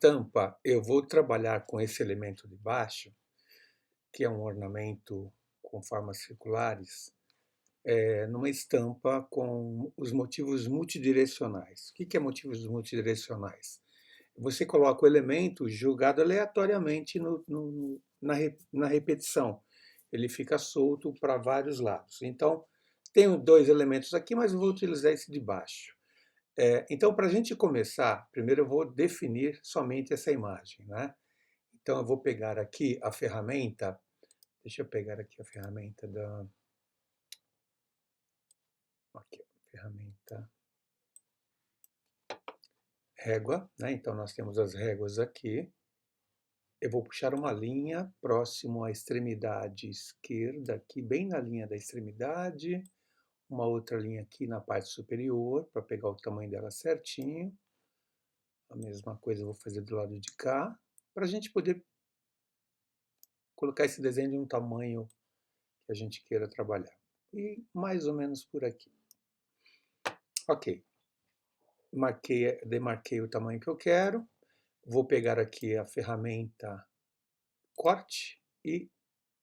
estampa, eu vou trabalhar com esse elemento de baixo, que é um ornamento com formas circulares, numa estampa com os motivos multidirecionais. O que é motivos multidirecionais? Você coloca o elemento jogado aleatoriamente na repetição. Ele fica solto para vários lados. Então, tenho dois elementos aqui, mas eu vou utilizar esse de baixo. Então, para a gente começar, primeiro eu vou definir somente essa imagem, né? Então, eu vou pegar aqui a ferramenta, deixa eu pegar aqui a ferramenta aqui, ferramenta régua, né? Então, nós temos as réguas aqui. Eu vou puxar uma linha próximo à extremidade esquerda, aqui bem na linha da extremidade, uma outra linha aqui na parte superior, para pegar o tamanho dela certinho. A mesma coisa eu vou fazer do lado de cá, para a gente poder colocar esse desenho de um tamanho que a gente queira trabalhar. E mais ou menos por aqui. Ok. Demarquei o tamanho que eu quero. Vou pegar aqui a ferramenta corte e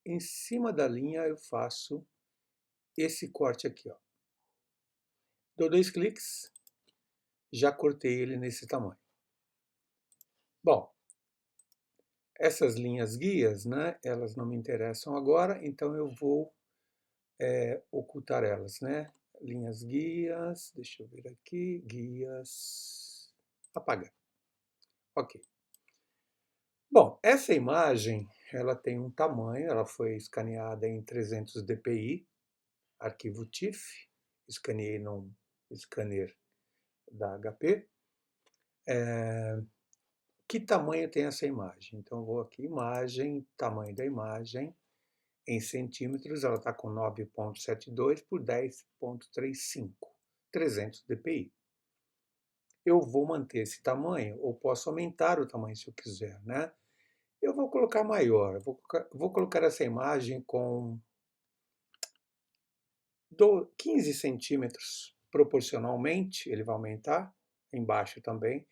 em cima da linha eu faço esse corte aqui, ó. Dou 2 cliques, já cortei ele nesse tamanho. Bom, essas linhas guias, né, elas não me interessam agora, então eu vou ocultar elas, né? Linhas guias, deixa eu ver aqui, guias, apagar. Ok. Bom, essa imagem, ela tem um tamanho, ela foi escaneada em 300 dpi, arquivo TIFF, escaneei num scanner da HP. Que tamanho tem essa imagem? Então, eu vou aqui, imagem, tamanho da imagem, em centímetros, ela está com 9,72 por 10,35, 300 dpi. Eu vou manter esse tamanho, ou posso aumentar o tamanho se eu quiser, né? Eu vou colocar maior, vou colocar essa imagem com 15 centímetros proporcionalmente, ele vai aumentar, embaixo também.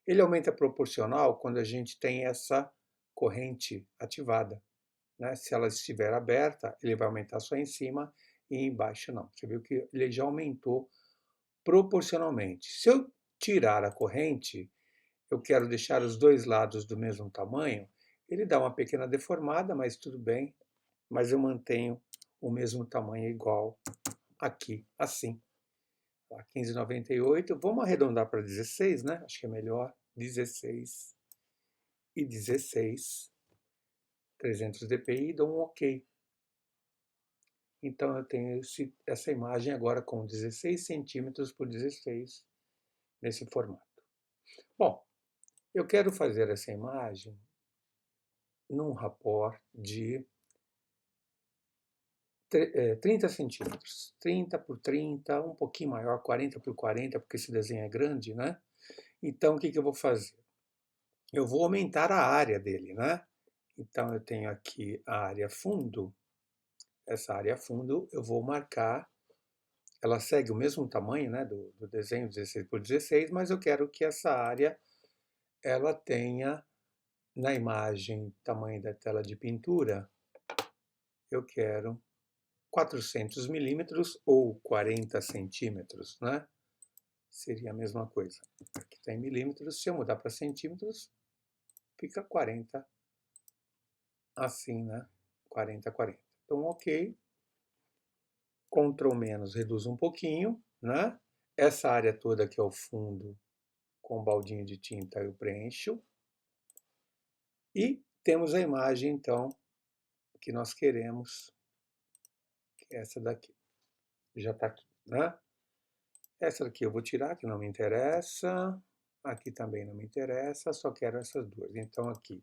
Ele aumenta proporcional quando a gente tem essa corrente ativada, né? Se ela estiver aberta, ele vai aumentar só em cima e embaixo não. Você viu que ele já aumentou proporcionalmente. Se eu tirar a corrente, eu quero deixar os dois lados do mesmo tamanho, ele dá uma pequena deformada, mas tudo bem, mas eu mantenho o mesmo tamanho igual aqui, assim. 15,98, vamos arredondar para 16, né? Acho que é melhor, 16 e 16, 300 dpi, dou um OK. Então eu tenho essa imagem agora com 16 centímetros por 16, nesse formato. Bom, eu quero fazer essa imagem num rapport de 30 centímetros, 30 por 30, um pouquinho maior, 40 por 40, porque esse desenho é grande, né? Então, o que eu vou fazer? Eu vou aumentar a área dele, né? Então, eu tenho aqui a área fundo. Essa área fundo eu vou marcar, ela segue o mesmo tamanho, né, do desenho 16 por 16, mas eu quero que essa área ela tenha, na imagem tamanho da tela de pintura, eu quero 400 milímetros ou 40 centímetros, né? Seria a mesma coisa. Aqui está em milímetros, se eu mudar para centímetros, fica 40 assim, né? 40, 40. Então, OK. Ctrl menos reduz um pouquinho, né? Essa área toda aqui ao fundo, com o baldinho de tinta, eu preencho. E temos a imagem, então, que nós queremos, que é essa daqui. Já está aqui, né? Essa daqui eu vou tirar, que não me interessa. Aqui também não me interessa, só quero essas duas. Então, aqui,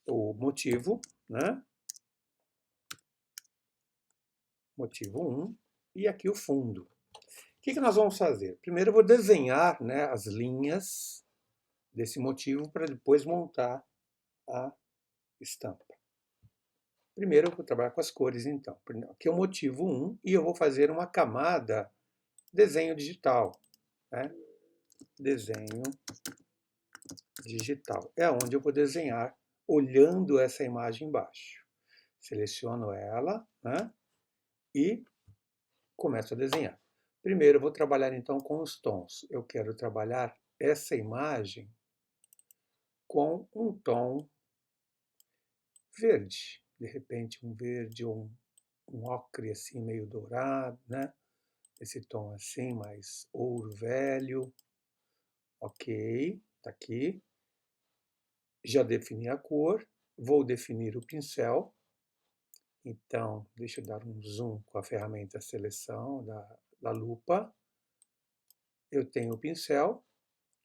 o motivo, né? Motivo 1, e aqui o fundo. O que nós vamos fazer? Primeiro eu vou desenhar, né, as linhas desse motivo para depois montar a estampa. Primeiro eu vou trabalhar com as cores, então. Aqui é o motivo 1 e eu vou fazer uma camada desenho digital, né? Desenho digital. É onde eu vou desenhar olhando essa imagem embaixo. Seleciono ela, né? E começo a desenhar. Primeiro eu vou trabalhar então com os tons. Eu quero trabalhar essa imagem com um tom verde. De repente um verde ou um ocre assim meio dourado, né? Esse tom assim, mais ouro velho. Ok, tá aqui. Já defini a cor. Vou definir o pincel. Então, deixa eu dar um zoom com a ferramenta seleção da lupa. Eu tenho o pincel.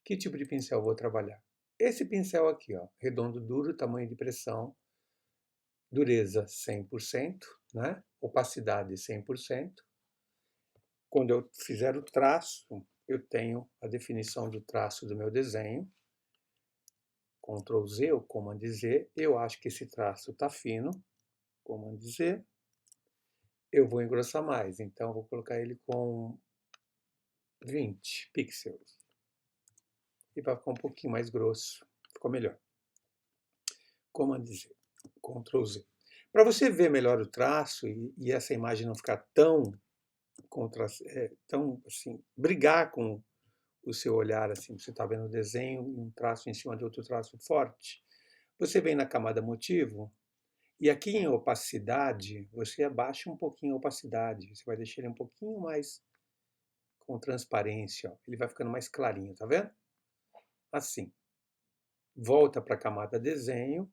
Que tipo de pincel vou trabalhar? Esse pincel aqui, ó, redondo duro, tamanho de pressão, dureza 100%, né? Opacidade 100%. Quando eu fizer o traço, eu tenho a definição do traço do meu desenho. Ctrl Z ou Command Z. Eu acho que esse traço está fino. Command Z. Eu vou engrossar mais, então vou colocar ele com 20 pixels. E vai ficar um pouquinho mais grosso. Ficou melhor. Command Z. Ctrl Z. Para você ver melhor o traço e essa imagem não ficar tão assim, brigar com o seu olhar, assim, você está vendo o desenho, um traço em cima de outro traço forte. Você vem na camada motivo e aqui em opacidade, você abaixa um pouquinho a opacidade. Você vai deixar ele um pouquinho mais com transparência. Ó. Ele vai ficando mais clarinho, tá vendo? Assim. Volta para a camada desenho,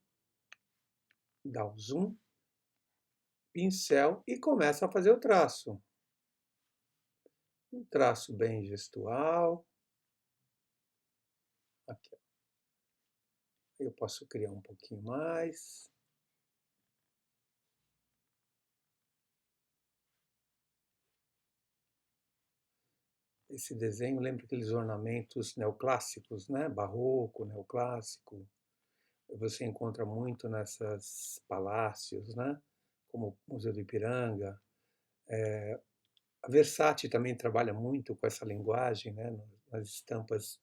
dá o zoom, pincel e começa a fazer o traço. Um traço bem gestual. Aqui. Eu posso criar um pouquinho mais. Esse desenho lembra aqueles ornamentos neoclássicos, né? Barroco, neoclássico. Você encontra muito nessas palácios, né? Como o Museu do Ipiranga. A Versace também trabalha muito com essa linguagem, né? Nas estampas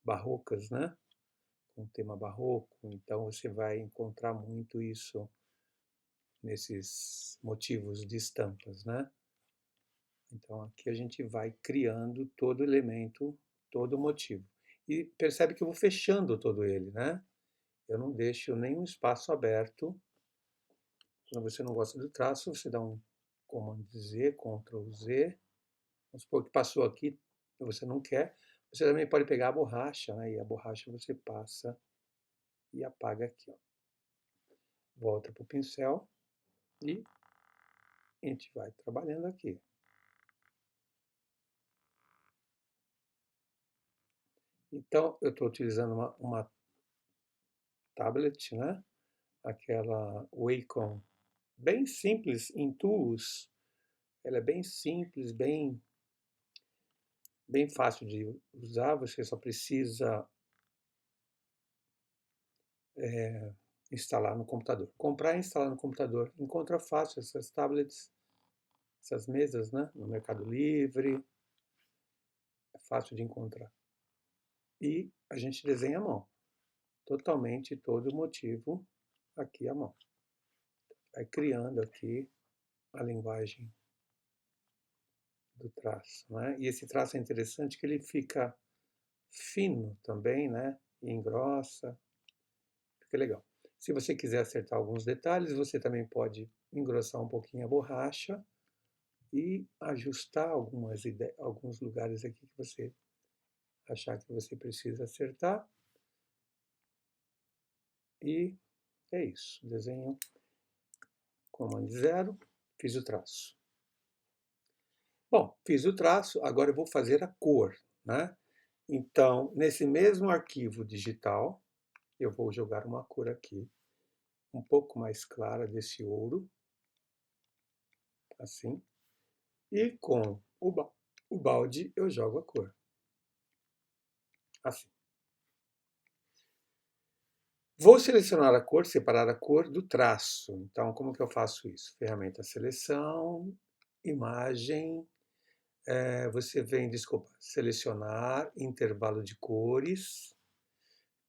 barrocas, né? Com tema barroco. Então você vai encontrar muito isso nesses motivos de estampas, né? Então aqui a gente vai criando todo elemento, todo motivo. E percebe que eu vou fechando todo ele, né? Eu não deixo nenhum espaço aberto. Quando você não gosta do traço, você dá um Command Z, Ctrl Z. Vamos supor que passou aqui, você não quer. Você também pode pegar a borracha, né? E a borracha você passa e apaga aqui, ó. Volta para o pincel e a gente vai trabalhando aqui. Então, eu estou utilizando uma tablet, né? Aquela Wacom, bem simples em tools. Ela é bem simples, bem fácil de usar. Você só precisa instalar no computador. Comprar e instalar no computador. Encontra fácil essas tablets, essas mesas, né? No Mercado Livre. É fácil de encontrar. E a gente desenha à mão. Totalmente todo o motivo aqui à mão. Vai criando aqui a linguagem do traço, né? E esse traço é interessante que ele fica fino também, né? E engrossa. Fica legal. Se você quiser acertar alguns detalhes, você também pode engrossar um pouquinho a borracha e ajustar alguns lugares aqui que você achar que você precisa acertar. E é isso. Desenho Command 0, fiz o traço. Bom, fiz o traço, agora eu vou fazer a cor, né? Então, nesse mesmo arquivo digital, eu vou jogar uma cor aqui, um pouco mais clara desse ouro, assim. E com o balde eu jogo a cor, assim. Vou selecionar a cor, separar a cor do traço. Então, como que eu faço isso? Ferramenta seleção, imagem, você vem, desculpa, selecionar intervalo de cores,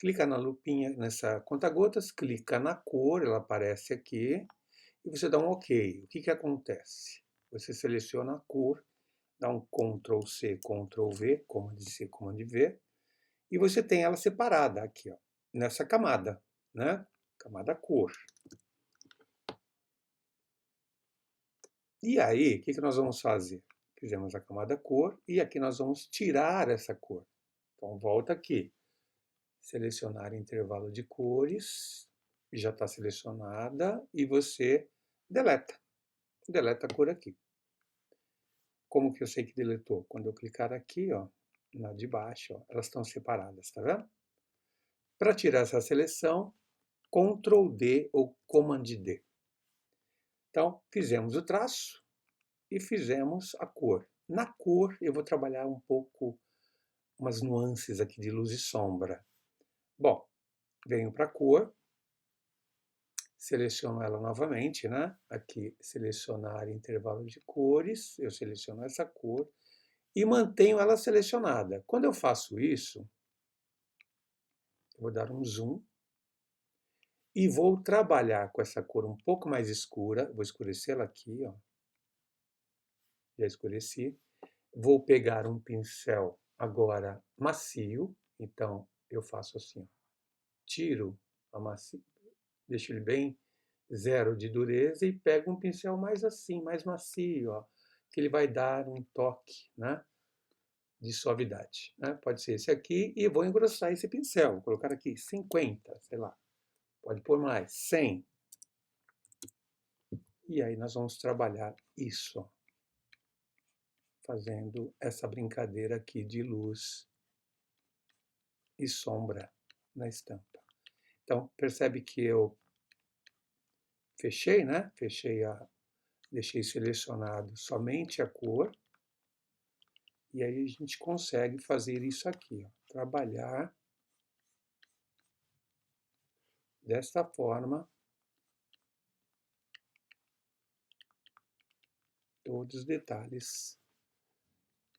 clica na lupinha, nessa conta-gotas, clica na cor, ela aparece aqui, e você dá um OK. O que acontece? Você seleciona a cor, dá um Ctrl C, Ctrl V, Command C, Command V, e você tem ela separada aqui, ó, nessa camada, né? Camada cor. E aí, o que nós vamos fazer? Fizemos a camada cor e aqui nós vamos tirar essa cor. Então, volta aqui. Selecionar intervalo de cores. Já está selecionada e você deleta. Deleta a cor aqui. Como que eu sei que deletou? Quando eu clicar aqui, ó, na de baixo, ó, elas estão separadas, tá vendo? Para tirar essa seleção, Ctrl D ou Command D. Então, fizemos o traço e fizemos a cor. Na cor, eu vou trabalhar um pouco umas nuances aqui de luz e sombra. Bom, venho para a cor, seleciono ela novamente, né? Aqui, selecionar intervalo de cores, eu seleciono essa cor e mantenho ela selecionada. Quando eu faço isso, eu vou dar um zoom e vou trabalhar com essa cor um pouco mais escura, vou escurecê-la aqui, ó. Já escureci. Vou pegar um pincel agora macio, então eu faço assim, ó. Tiro a macio, deixo ele bem 0 de dureza e pego um pincel mais assim, mais macio, ó, que ele vai dar um toque, né, de suavidade, né? Pode ser esse aqui e vou engrossar esse pincel, vou colocar aqui 50, sei lá, pode pôr mais, 100. E aí nós vamos trabalhar isso, ó, fazendo essa brincadeira aqui de luz e sombra na estampa. Então, percebe que eu fechei, né? Deixei selecionado somente a cor. E aí a gente consegue fazer isso aqui, ó, trabalhar desta forma todos os detalhes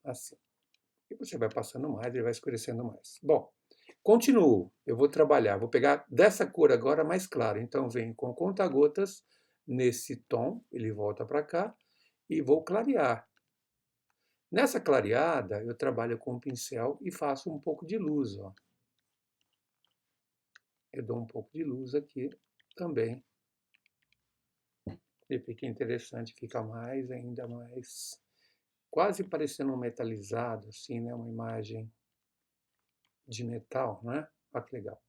assim. E você vai passando mais, ele vai escurecendo mais. Bom, continuo. Eu vou trabalhar, vou pegar dessa cor agora mais clara. Então, venho com conta-gotas nesse tom, ele volta para cá, e vou clarear. Nessa clareada, eu trabalho com o pincel e faço um pouco de luz, ó. Eu dou um pouco de luz aqui também. E fica interessante, fica mais, ainda mais, quase parecendo um metalizado, assim, né? Uma imagem de metal, né? Olha que legal.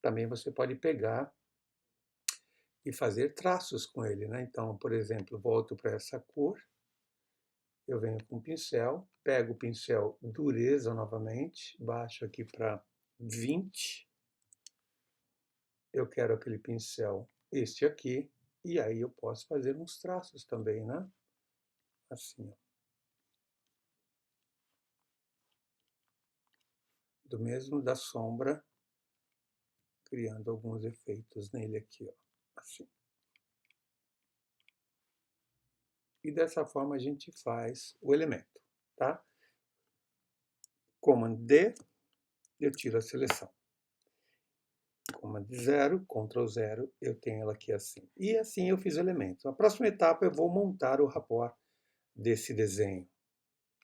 Também você pode pegar e fazer traços com ele, né? Então, por exemplo, volto para essa cor, eu venho com o pincel, pego o pincel dureza novamente, baixo aqui para 20, eu quero aquele pincel, este aqui, e aí eu posso fazer uns traços também, né? Assim, ó. Do mesmo da sombra, criando alguns efeitos nele aqui, ó, assim. E dessa forma a gente faz o elemento, tá? Command D, eu tiro a seleção. Command 0, Ctrl 0, eu tenho ela aqui assim. E assim eu fiz o elemento. A próxima etapa eu vou montar o rapport desse desenho.